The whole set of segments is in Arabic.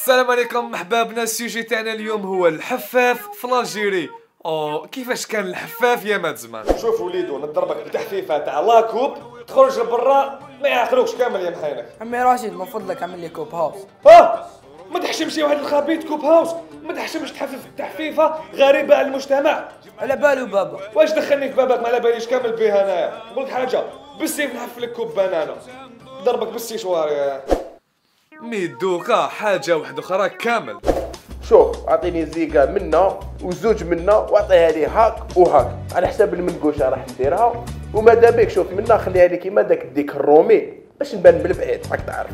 السلام عليكم محبابنا. السوجي تاعنا اليوم هو الحفاف في الجيري. كيفاش كان الحفاف يا مات زمان؟ شوف وليدو نضربك بتحفيفه تاع لاكوب تخرج لبرا ما يعقلوكش كامل يا محينك. عمي راشد من فضلك اعمل لي كوب هاوس. ما تحشمش يا واحد الخبيث كوب هاوس، ما تحشمش تحفف تحفيفه غريبه على المجتمع. على بالو بابا. واش دخلني في بابك ما على باليش كامل بها انايا. نقول لك حاجه بالسيف نحف لك كوب بنانه ضربك بالسيشوار يا ميدوكا حاجه واحده اخرى كامل. شوف اعطيني زيقه منا وزوج منا واعطيها لي هاك وهاك على حساب المنقوشه راح نديرها، وماذا بك شوف منا خليها لي كيما داك الديك الرومي باش نبان من البعيد راك تعرف.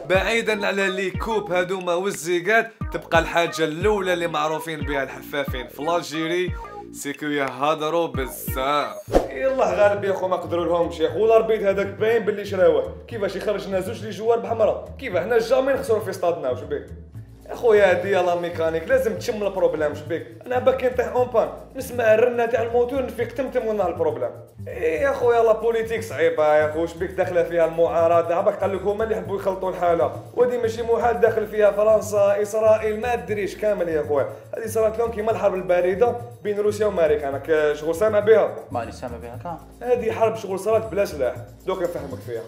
بعيدا على لي كوب هادوما والزيقات، تبقى الحاجه الاولى اللي معروفين بها الحفافين في الجيري سيكو يهضروا بزاف. يلاه غالب يا خو ما قدروا لهمش يا خو. الاربيت هذاك باين باللي شراوه كيفاش يخرج لنا زوج لي جوار بحمراء كيف حنا جامي نخسروا في ستادنا. واش بيك اخويا هادي يلا ميكانيك لازم تشم البروبليم. شبيك انا باكي نطيح اون بان نسمع الرنه تاع الموتور نفيق تمتم ونهار البروبليم. يا خويا لا بوليتيك صعيبه يا خو. شبيك داخله فيها المعارضه باك قال لك هما اللي يحبوا يخلطوا الحاله، ودي ماشي محال داخل فيها فرنسا اسرائيل ما ادريش كامل يا خويا. هذه صارت لهم كيما الحرب البارده بين روسيا وامريكا. انا شغل سامع بها ماني سامع بها كان. هذه حرب شغل صارت بلا سلاح. دوك نفهمك فيها.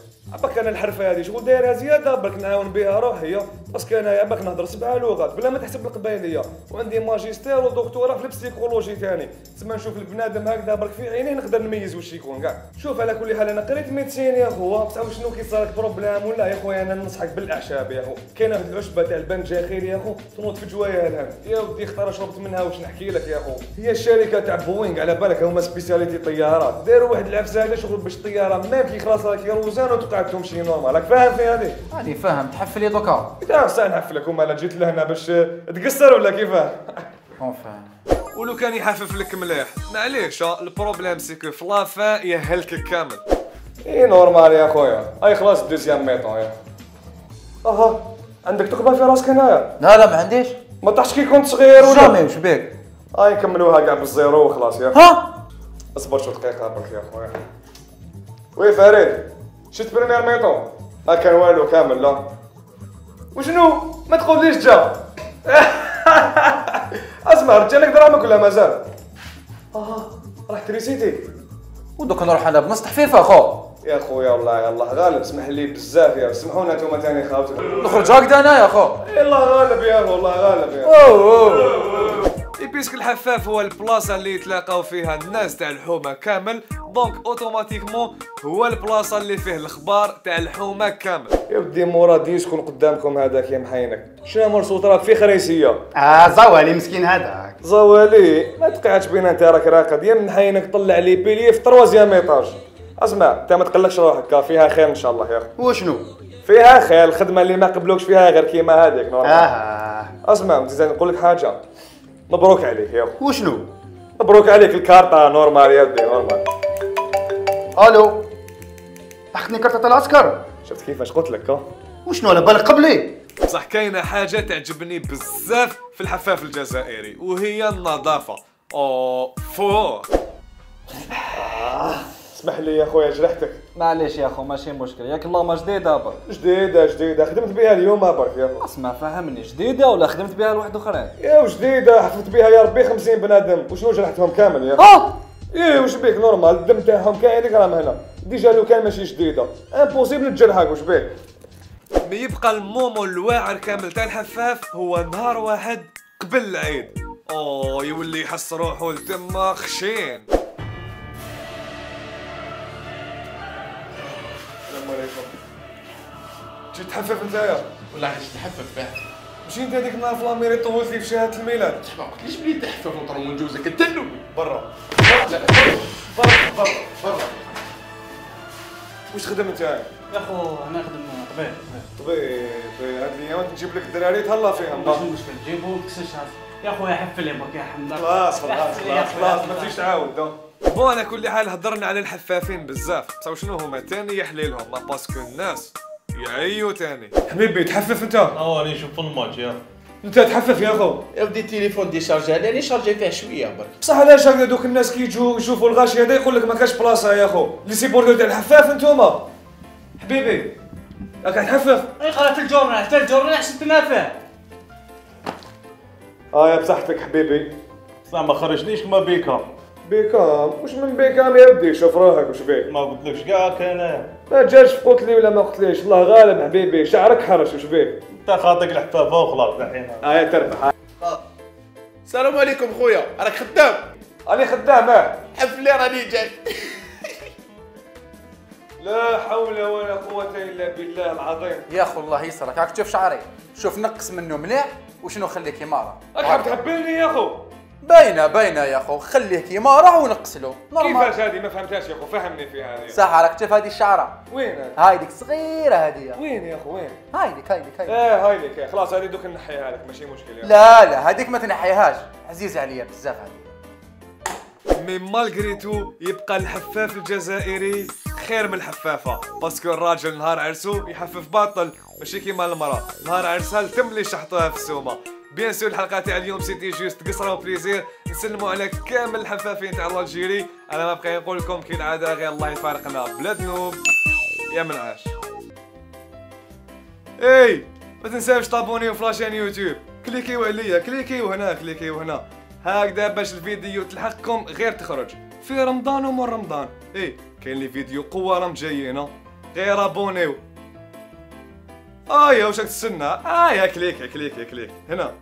باك انا الحرفه هذه شغل دايرها زياده باك نعاون بها روحي باسكو انايا باك نهضر 7 لغات بلا ما تحسب القبايليه، وعندي ماجستير ودكتوراه في البسيكولوجي ثاني. تسمى نشوف البنادم هكذا برك في عينيه نقدر نميز واش يكون كاع. شوف على كل حال انا قريت ميديسين يا خو بصح شنو كي صارك بروبليم ولا يا خويا انا ننصحك بالاعشاب يا خو. كاينه واحد العشبه تاع البنجاخير يا خو تنوض في جوايه الهم يا ودي اختار شربت منها واش نحكي لك يا خو. هي الشركه تاع بوينغ على بالك هما سبيسياليتي طيارات داروا واحد العفسه هذا شغل باش الطياره ميم كي خلاص راك يروزان وتقع تمشي نورمال. راك فاهم في هذه؟ راني فاهم تحفل لي دوكا. اذا ساعه نحفلك وما جيت لهنا باش تقصر ولا كيفاه؟ فاهم. ولو كان يحفف لك مليح معليش البروبليم سيكو في لافان يهلكك كامل. نورمال يا خويا. اي خلاص دوزيام ميطون يا عندك تقبه في راسك هنايا؟ لا ما عنديش. ما طحش كي كنت صغير ولا؟ جامي واش بيك؟ نكملوها كاع بالزيرو وخلاص يا اصبر شو دقيقه برك يا خويا. وي فريد شفت بريمير ميطون؟ كان والو كامل لا. وشنو؟ ما تقوليش جا. اسمع رجالك درامك ولا مازال؟ راح تريسيتي. ودوك نروح انا بنص تحفيفه اخو. يا خويا والله يلا غالب اسمح لي بزاف يا سمحونا نتوما ثاني خاوتي. نخرج هكذا انا يا اخو. يلا غالب يا اخو والله غالب يا بيسك الحفاف هو البلاصه اللي يتلاقاو فيها الناس تاع الحومه كامل، دونك اوتوماتيكمون هو البلاصه اللي فيه الاخبار تاع الحومه كامل. يا ودي مرادي شكون قدامكم هذاك يا محينك؟ شنو مرصوط راك في خريسيه؟ زوالي مسكين هذاك. زوالي ما تقعدش بينا انت راك راقد يا من حينك طلع لي بيلي في 3 ايطاج. اسمع انت ما تقلقش روحك فيها خير ان شاء الله يا اخي. وشنو؟ فيها خير الخدمه اللي ما قبلوكش فيها غير كيما هذيك نورمال. اسمع نقول لك حاجه مبروك عليك يا اخو. وشنو؟ مبروك عليك الكارطه نورمال يا ودي نورمال. الو اخذني كارطه العسكر. شفت كيفاش قلت لك وشنو على بالك قبلي؟ بصح كاينه حاجه تعجبني بزاف في الحفاف الجزائري وهي النظافه. فوق اسمح لي يا خويا جرحتك. معليش يا اخو ماشي مشكل ياك اللهم جديده برك. جديده خدمت بها اليوم برك يا اخو. اسمع فهمني جديده ولا خدمت بها لواحد اخرين؟ يا وجديده حفظت بها يا ربي 50 بنادم وشنو جرحتهم كامل يا اخو. واش بيك نورمال الدم تاعهم كاين راهم هنا ديجا لو كان ماشي جديده امبوسيبل نتجرحك. واش بيك؟ مي يبقى المومو الواعر كامل تاع الحفاف هو نهار واحد قبل العيد. يولي يحس روحو الدم خشين. السلام عليكم. جيت تحفف نتايا؟ والله علاش تحفف به؟ مشي انت هذيك النهار في لاميري طولت لي في شهاده الميلاد. ما قلتليش بلي تحفف وطر من جوزك انت الاول. برا لا برا. واش تخدم نتايا؟ يا اخو انا نخدم طبيب. هاد الايامات نجيب لك الدراري تهلا فيهم. ماشي مشكل جيبو كسش يا خويا حفل يمك يا حمد. خلاص ما تجيش تعاود. بون على كل حال هضرنا على الحفافين بزاف، بصح شنو هما تاني يحليلهم باسكو الناس يعيو تاني. حبيبي تحفف انت؟ راني نشوف الماتش يا انت تحفف يا خو. يا ودي التليفون ديشارجي راني شارجي فيه شويه برك. بصح علاش هكذا دوك الناس كي يجوا يشوفوا الغاشي هذا يقول لك ما كاش بلاصه يا خو. لي سيبورتور تاع الحفاف انتوما. حبيبي راك تحفف. اي قرأت الجورنال، حتى الجورنال حسبتنا فيه. يا بصحتك حبيبي. صح ما خرجنيش كما بيكا. بيكام؟ وش من بيكام يا ودي؟ شوف راهك وش بيك؟ ما قلتلكش كاع كان. ما جاش قلت لي ولا ما قلتليش، الله غالب حبيبي، شعرك حرش وش بيك؟ انت خاطيك الحفافه وخلاص دحين. يا تربح. السلام عليكم خويا، راك خدام؟ راني خدام حف لي راني جاي. لا حول ولا قوة إلا بالله العظيم. يا اخو الله يسرك، راك تشوف شعري، شوف نقص منه مليح وشنو خليه كيما راك حاب تهبلني يا أخو؟ باينه يا اخو، خليه كيما راه ونقص له كيفاش هذه ما فهمتهاش يا أخو، فهمني فيها هذه. صح، راك تشوف هذه الشعره، وين هاي ديك صغيره هذه، وين يا أخو وين؟ هاي ديك هاي لك خلاص، هذه دوك نحيها لك ماشي مشكل يا لا هذيك ما تنحيهاش، عزيزه عليا بزاف هذه. مي مالغريتو يبقى الحفاف الجزائري خير من الحفافه، باسكو الراجل نهار عرسو يحفف باطل ماشي كيما المراه، نهار عرسها التم شحطوها في السومه. بيان سور الحلقه تاع اليوم سيتي جوست قصره وبليزير، نسلموا على كامل الحفافين تاع الجيري. انا ما بقى نقول لكم كالعاده غير الله يفارقنا بلا ذنوب يا منعاش. اي ما تنساوش تابونيو في لاشين يوتيوب، كليكيو عليا، كليكيو هنا، كليكيو هنا، هكذا باش الفيديو تلحقكم غير تخرج في رمضان ومن رمضان. اي كاين لي فيديو قوه راهم جايين، غير ابونيو. يا واش راك تستنى؟ يا كليك هنا.